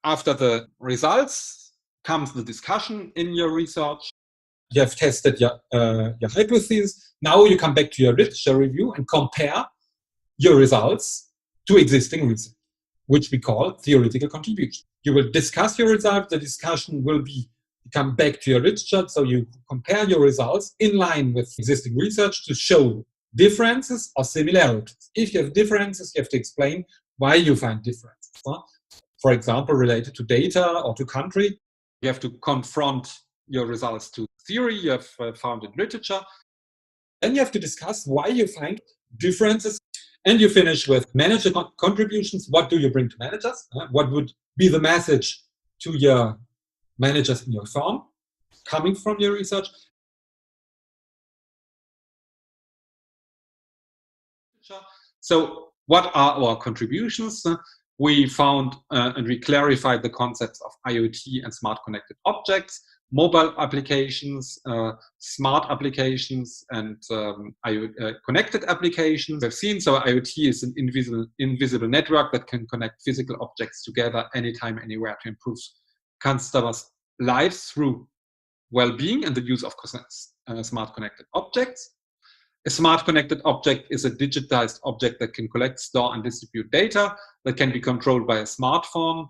After the results comes the discussion in your research. You have tested your hypothesis. Now you come back to your literature review and compare your results to existing research, which we call theoretical contribution. You will discuss your results. The discussion will be you come back to your literature. So you compare your results in line with existing research to show differences or similarities. If you have differences, you have to explain why you find differences. For example, related to data or to country, you have to confront your results to theory you have found in literature. Then you have to discuss why you find differences. And you finish with manager contributions. What do you bring to managers? What would be the message to your managers in your firm coming from your research? So what are our contributions? We found and we clarified the concepts of IoT and smart connected objects, mobile applications, smart applications, and connected applications. We've seen, so IoT is an invisible network that can connect physical objects together anytime, anywhere to improve customers' lives through well-being and the use of smart connected objects. A smart connected object is a digitized object that can collect, store, and distribute data that can be controlled by a smartphone,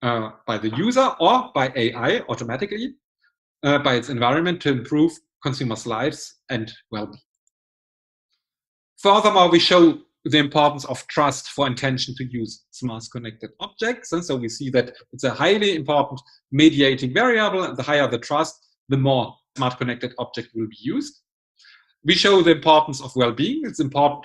by the user, or by AI automatically, by its environment to improve consumers' lives and well-being. Furthermore, we show the importance of trust for intention to use smart connected objects. And so we see that it's a highly important mediating variable, and the higher the trust, the more smart connected object will be used. We show the importance of well-being. It's important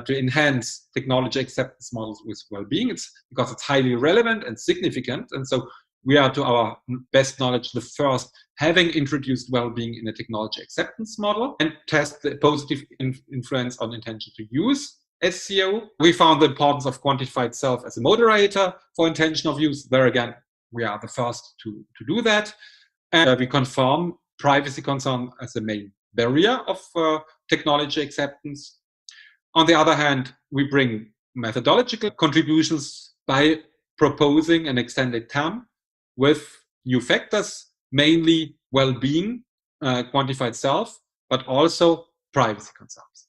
to enhance technology acceptance models with well-being. It's because it's highly relevant and significant. And so we are, to our best knowledge, the first having introduced well-being in a technology acceptance model and test the positive influence on intention to use SCO. We found the importance of quantified self as a moderator for intention of use. There again, we are the first to do that. And we confirm privacy concern as the main barrier of technology acceptance. On the other hand, we bring methodological contributions by proposing an extended term with new factors, mainly well-being, quantified self, but also privacy concerns.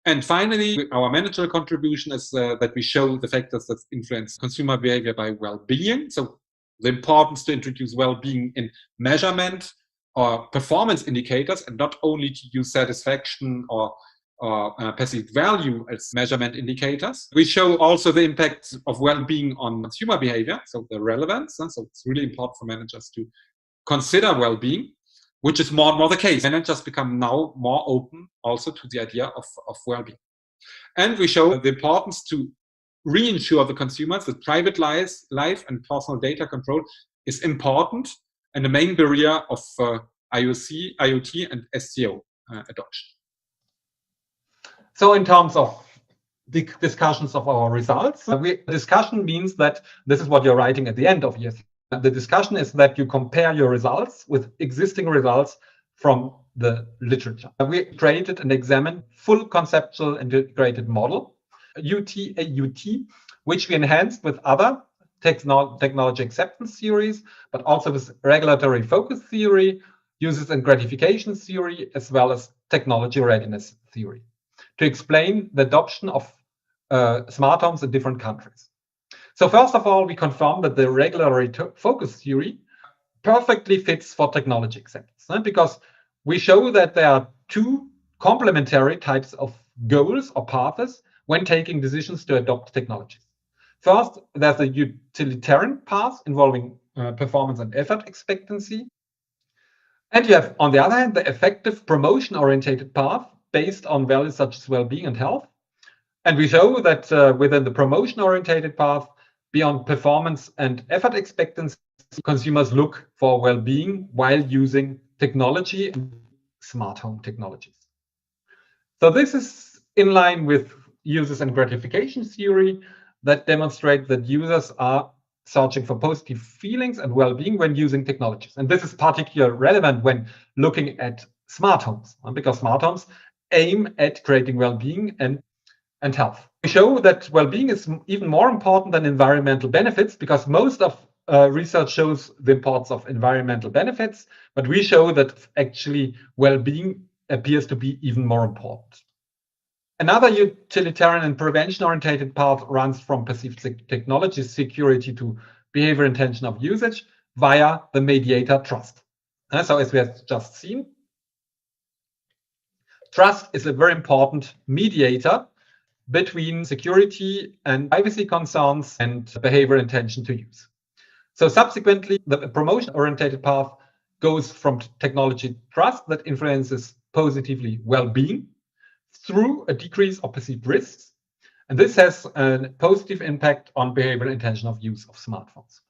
And finally, our managerial contribution is that we show the factors that influence consumer behavior by well-being. So the importance to introduce well-being in measurement or performance indicators, and not only to use satisfaction or perceived value as measurement indicators. We show also the impact of well-being on consumer behavior, so the relevance. So it's really important for managers to consider well-being, which is more and more the case. Managers become now more open also to the idea of well-being. And we show the importance to reinsure the consumers that private life and personal data control is important and the main barrier of IoT and SCO adoption. So in terms of the discussions of our results, discussion means that this is what you're writing at the end of year. The discussion is that you compare your results with existing results from the literature. We created and examined full conceptual integrated model, UT, which we enhanced with other technology acceptance theories, but also with regulatory focus theory, uses and gratification theory, as well as technology readiness theory, to explain the adoption of smart homes in different countries. So first of all, we confirm that the regulatory focus theory perfectly fits for technology acceptance, because we show that there are two complementary types of goals or paths when taking decisions to adopt technologies. First, there's a utilitarian path involving performance and effort expectancy. And you have, on the other hand, the effective promotion-orientated path based on values such as well-being and health. And we show that within the promotion-orientated path, beyond performance and effort expectancy, consumers look for well-being while using technology and smart home technologies. So this is in line with uses and gratification theory that demonstrate that users are searching for positive feelings and well-being when using technologies. And this is particularly relevant when looking at smart homes, because smart homes aim at creating well-being and and health. We show that well-being is even more important than environmental benefits, because most of research shows the importance of environmental benefits, but we show that actually well-being appears to be even more important. Another utilitarian and prevention-oriented path runs from perceived technology security to behavior intention of usage via the mediator trust. So as we have just seen, trust is a very important mediator between security and privacy concerns and behavior intention to use. So subsequently, the promotion-oriented path goes from technology trust that influences positively well-being through a decrease of perceived risks. And this has a positive impact on behavioral intention of use of smartphones.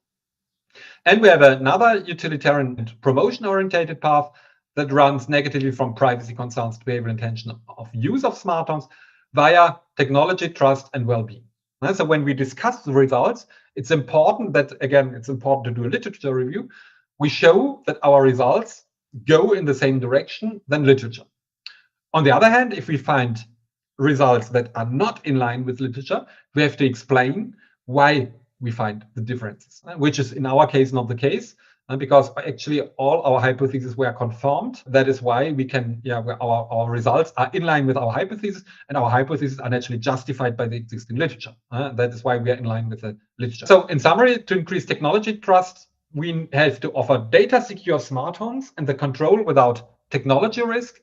And we have another utilitarian and promotion-oriented path that runs negatively from privacy concerns to behavioral intention of use of smartphones via technology, trust, and well-being. So when we discuss the results, it's important that, again, it's important to do a literature review. We show that our results go in the same direction than literature. On the other hand, if we find results that are not in line with literature, we have to explain why we find the differences, which is in our case not the case, because actually all our hypotheses were confirmed. That is why we can, our results are in line with our hypothesis, and our hypotheses are naturally justified by the existing literature. That is why we are in line with the literature. So in summary, to increase technology trust, we have to offer data secure smart homes and the control without technology risk.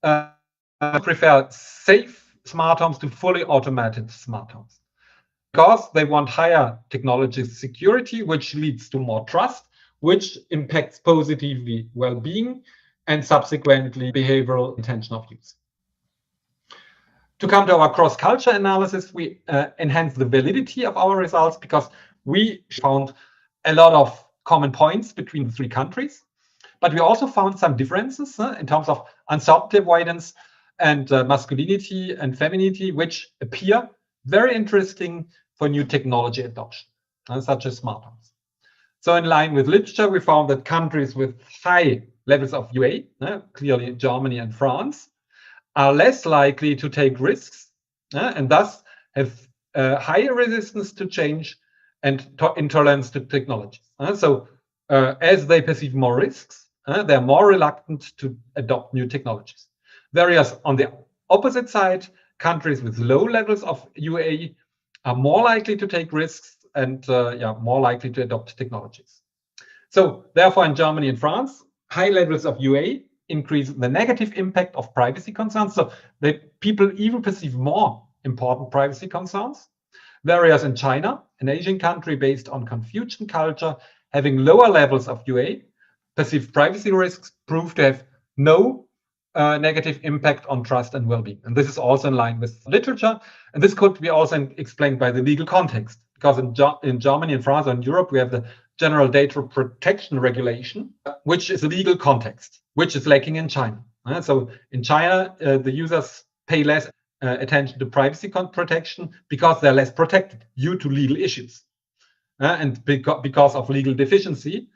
I prefer safe smart homes to fully automated smart homes, because they want higher technology security, which leads to more trust, which impacts positively well-being and subsequently behavioral intention of use. To come to our cross-culture analysis, we enhance the validity of our results because we found a lot of common points between the three countries, but we also found some differences in terms of uncertainty avoidance and masculinity and femininity, which appear very interesting for new technology adoption, such as smart homes. So in line with literature, we found that countries with high levels of UA, clearly Germany and France, are less likely to take risks and thus have higher resistance to change and intolerance to technologies. So as they perceive more risks, they're more reluctant to adopt new technologies. Whereas on the opposite side, countries with low levels of UA are more likely to take risks and more likely to adopt technologies. So therefore, in Germany and France, high levels of UA increase the negative impact of privacy concerns. So that people even perceive more important privacy concerns. Whereas in China, an Asian country based on Confucian culture, having lower levels of UA, perceived privacy risks prove to have no negative impact on trust and well-being. And this is also in line with literature. And this could be also explained by the legal context, because in Germany and France and Europe, we have the General Data Protection Regulation, which is a legal context, which is lacking in China. So in China, the users pay less attention to privacy protection because they're less protected due to legal issues. And because of legal deficiency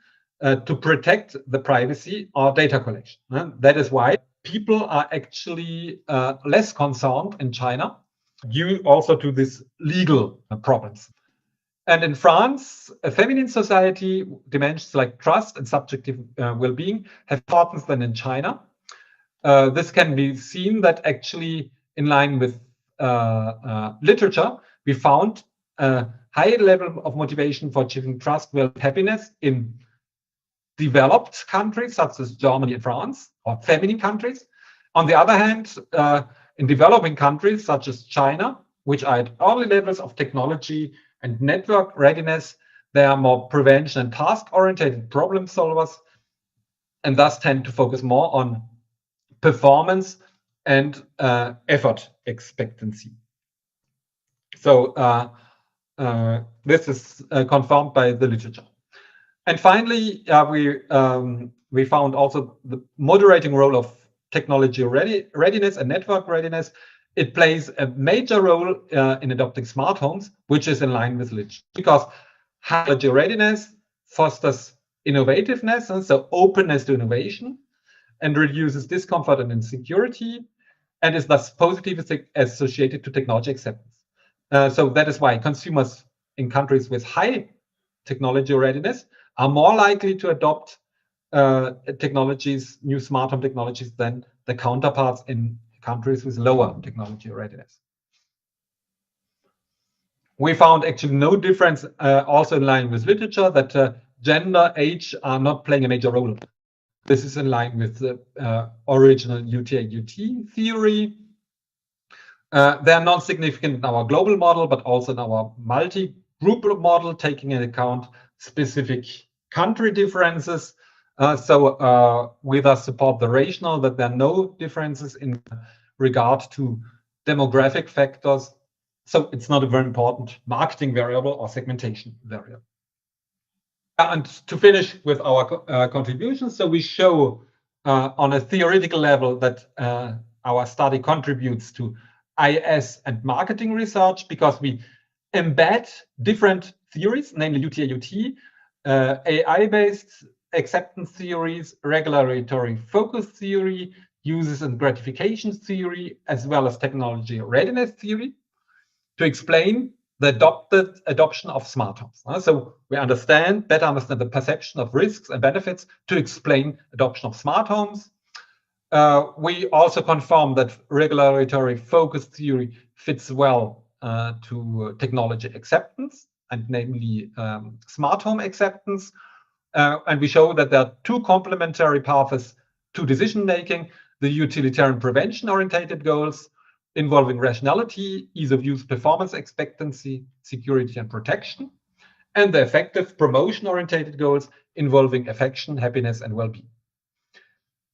to protect the privacy or data collection. That is why people are actually less concerned in China due also to these legal problems. And in France, a feminine society, dimensions like trust and subjective well-being have importance than in China. This can be seen that actually in line with literature, we found a high level of motivation for achieving trust, well, happiness in developed countries such as Germany and France, or feminine countries. On the other hand, in developing countries such as China, which are at early levels of technology and network readiness, they are more prevention and task-oriented problem solvers, and thus tend to focus more on performance and effort expectancy. So this is confirmed by the literature. And finally, we found also the moderating role of technology readiness and network readiness. It plays a major role in adopting smart homes, which is in line with literature, because high technology readiness fosters innovativeness, and so openness to innovation, and reduces discomfort and insecurity. and is thus positively associated to technology acceptance. So that is why consumers in countries with high technology readiness are more likely to adopt technologies, new smart home technologies, than the counterparts in countries with lower technology readiness. We found actually no difference, also in line with literature, that gender, age are not playing a major role. This is in line with the original UTA-UT theory. They are not significant in our global model, but also in our multi-group model, taking into account specific country differences. So we thus support the rationale that there are no differences in regard to demographic factors. So it's not a very important marketing variable or segmentation variable. And to finish with our contributions, so we show on a theoretical level that our study contributes to IS and marketing research because we embed different theories, namely UTA-UT, AI-based acceptance theories, regulatory focus theory, uses and gratification theory, as well as technology readiness theory, to explain the adoption of smart homes. So we better understand the perception of risks and benefits to explain adoption of smart homes. We also confirm that regulatory focus theory fits well to technology acceptance, and namely smart home acceptance. And we show that there are two complementary paths to decision making: the utilitarian prevention-oriented goals involving rationality, ease of use, performance expectancy, security and protection, and the effective promotion-oriented goals involving affection, happiness, and well-being.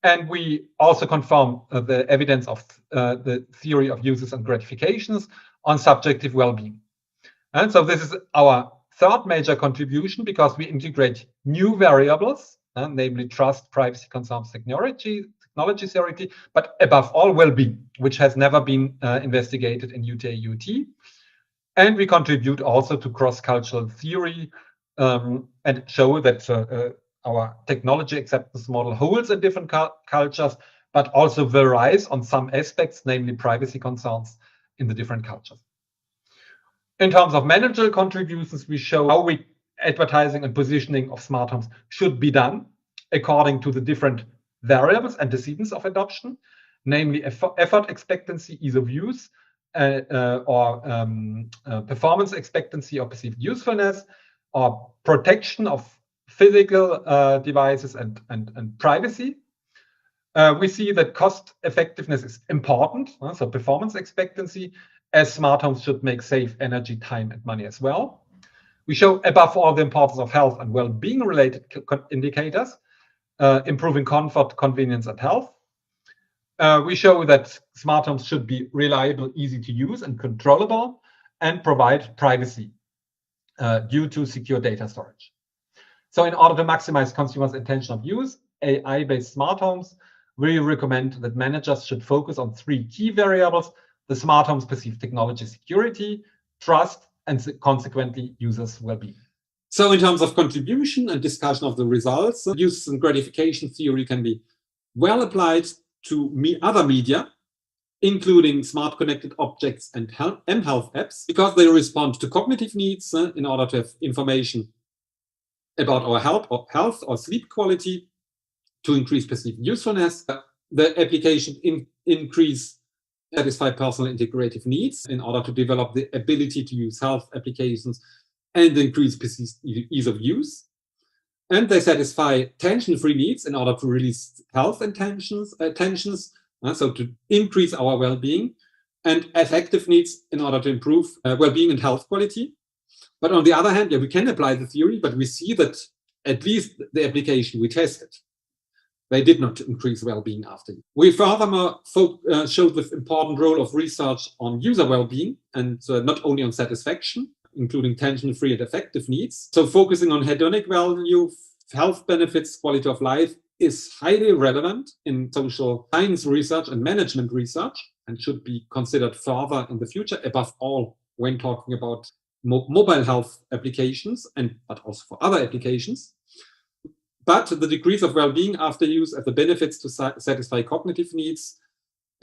And we also confirm the evidence of the theory of uses and gratifications on subjective well-being. And so this is our third major contribution, because we integrate new variables, namely trust, privacy, concerns, technology theory, but above all well-being, which has never been investigated in UTA-UT. And we contribute also to cross-cultural theory and show that our technology acceptance model holds in different cultures, but also varies on some aspects, namely privacy concerns in the different cultures. In terms of managerial contributions, we show how advertising and positioning of smart homes should be done according to the different variables and antecedents of adoption, namely effort expectancy, ease of use, or performance expectancy or perceived usefulness, or protection of physical devices and privacy. We see that cost effectiveness is important, so performance expectancy, as smart homes should make save energy, time, and money as well. We show above all the importance of health and well-being related indicators, improving comfort, convenience, and health. We show that smart homes should be reliable, easy to use, and controllable, and provide privacy due to secure data storage. So in order to maximize consumers' intention of use, AI-based smart homes, we recommend that managers should focus on three key variables: the smart home's perceived technology security, trust, and consequently users' well-being. So in terms of contribution and discussion of the results, use and gratification theory can be well applied to other media, including smart connected objects and mHealth apps, because they respond to cognitive needs in order to have information about our health or sleep quality, to increase perceived usefulness. The application satisfy personal integrative needs in order to develop the ability to use health applications and increase perceived ease of use. And they satisfy tension-free needs in order to release health tensions, so to increase our well-being, and affective needs in order to improve well-being and health quality. But on the other hand, we can apply the theory, but we see that at least the application we tested, they did not increase well-being after. We furthermore showed the important role of research on user well-being, and not only on satisfaction, including tension-free and affective needs. So focusing on hedonic value, health benefits, quality of life is highly relevant in social science research and management research, and should be considered further in the future, above all when talking about mobile health applications, but also for other applications. But the degrees of well-being after use and the benefits to satisfy cognitive needs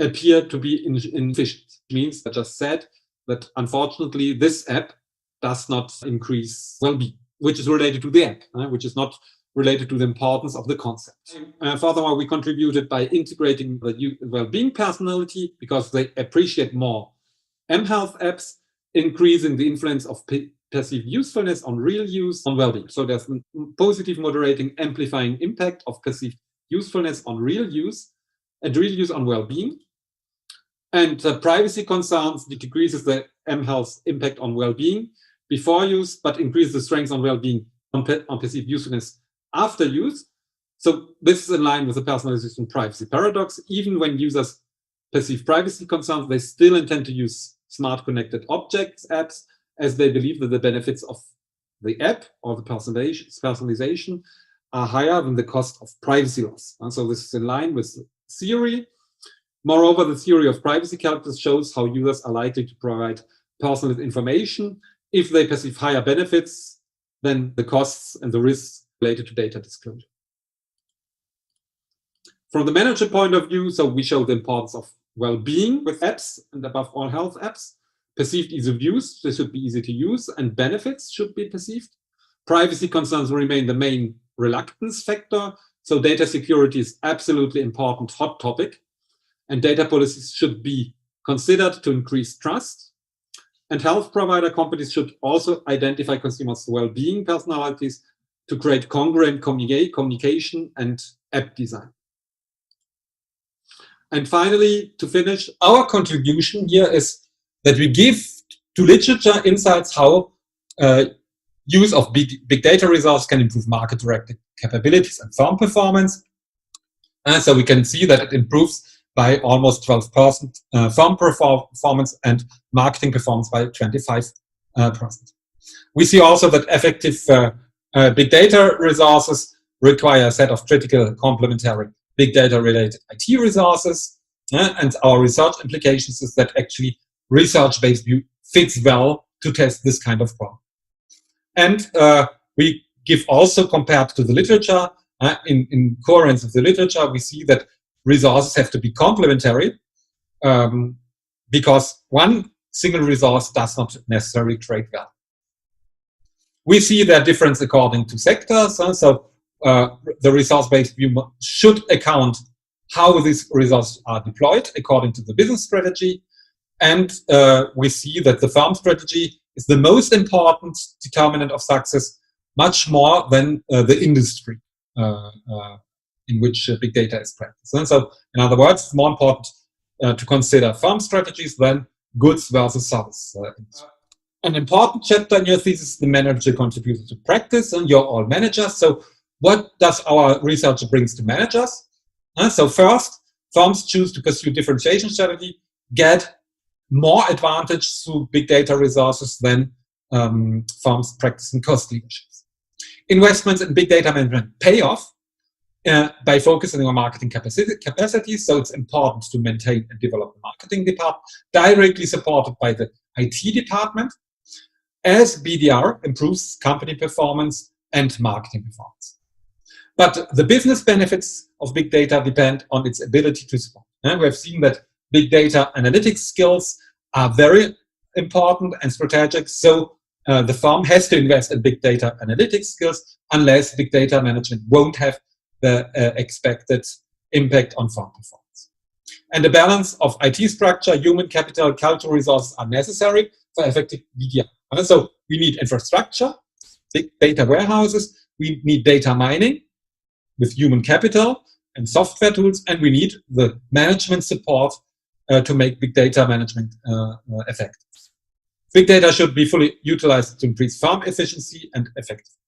appear to be inefficient. It means, I just said, that unfortunately this app does not increase well-being, which is related to the app, which is not related to the importance of the concept. Furthermore, we contributed by integrating the well-being personality because they appreciate more mHealth apps, increasing the influence of perceived usefulness on real use on well-being. So there's a positive moderating, amplifying impact of perceived usefulness on real use and real use on well-being. And privacy concerns decreases the mHealth's impact on well-being before use, but increases the strength on well-being on perceived usefulness after use. So this is in line with the personalization privacy paradox. Even when users perceive privacy concerns, they still intend to use smart connected objects apps, as they believe that the benefits of the app or the personalization are higher than the cost of privacy loss. And so this is in line with theory. Moreover, the theory of privacy characters shows how users are likely to provide personal information if they perceive higher benefits than the costs and the risks related to data disclosure. From the manager point of view, so we show the importance of well-being with apps, and above all health apps. Perceived ease of use, they should be easy to use, and benefits should be perceived. Privacy concerns remain the main reluctance factor, so data security is absolutely important hot topic, and data policies should be considered to increase trust. And health provider companies should also identify consumers' well-being personalities to create congruent communication and app design. And finally, to finish, our contribution here is that we give to literature insights how use of big data results can improve market-directed capabilities and firm performance. And so we can see that it improves by almost 12% firm performance and marketing performance by 25%. We see also that effective big data resources require a set of critical complementary big data related IT resources. And our research implications is that actually research-based view fits well to test this kind of problem. And we give also, compared to the literature, in coherence with the literature, we see that resources have to be complementary because one single resource does not necessarily create value. We see that difference according to sectors. So the resource-based view should account how these resources are deployed according to the business strategy. And we see that the firm strategy is the most important determinant of success, much more than the industry in which big data is practiced. And so, in other words, it's more important to consider firm strategies than goods versus service. An important chapter in your thesis is the manager contributed to practice, and you're all managers. So what does our research brings to managers? So first, firms choose to pursue differentiation strategy, get more advantage through big data resources than firms practicing cost leadership. Investments in big data management pay off by focusing on marketing capacities. So it's important to maintain and develop the marketing department, directly supported by the IT department, as BDR improves company performance and marketing performance. But the business benefits of big data depend on its ability to support. And we have seen that big data analytics skills are very important and strategic. So the firm has to invest in big data analytics skills, unless big data management won't have the expected impact on firm performance. And the balance of IT structure, human capital, cultural resources are necessary for effective BDR. So we need infrastructure, big data warehouses, we need data mining with human capital and software tools, and we need the management support to make big data management effective. Big data should be fully utilized to increase firm efficiency and effectiveness.